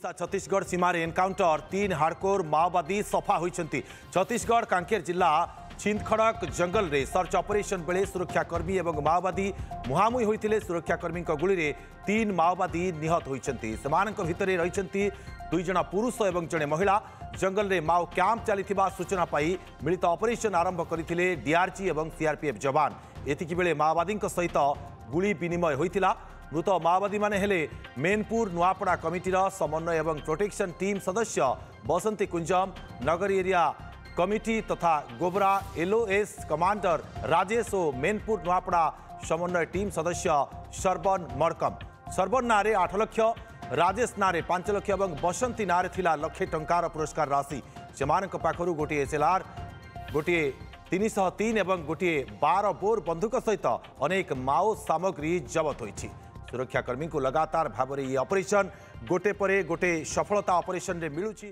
ओडिशा छत्तीसगढ़ सीमार encounter 3 hardcore माओवादी सफा होती। छत्तीसगढ़ कांकेर जिला छिंदखड़क जंगल रे सर्च ऑपरेशन बेले सुरक्षाकर्मी और माओवादी मुहांमुही होते। सुरक्षाकर्मी गुली 3 माओवादी निहत होती। भितर रही 2 जन पुरुष और जड़े महिला। जंगल रे माओ कैंप चली सूचना पाई मिलित ऑपरेशन आरंभ करते डीआरजी और सीआरपीएफ जवान। एतिकी बेले माओवादी सहित गुली विनिमय होता। मृत माओवादी माने हेले मेनपुर नुआपड़ा कमिटीर समन्वय और प्रोटेक्शन टीम सदस्य बसंती कुंजम, नगर एरिया कमिटी तथा गोबरा एलओएस कमांडर राजेश और मेनपुर नुआपड़ा समन्वय टीम सदस्य सरबन मरकम। सरबन नारे 8 लाख, राजेश नारे 5 लाख और बसंती नारे थिला लक्षे टंकार पुरस्कार राशि। से पाखरु गोटे एसएलआर, गोटे 303 और गोटे 12 बोर बंधुक सहित अनेक माओ सामग्री जबत होती। सुरक्षाकर्मी को लगातार भाव में ऑपरेशन गोटे परे गोटे सफलता ऑपरेशन रे मिलुची।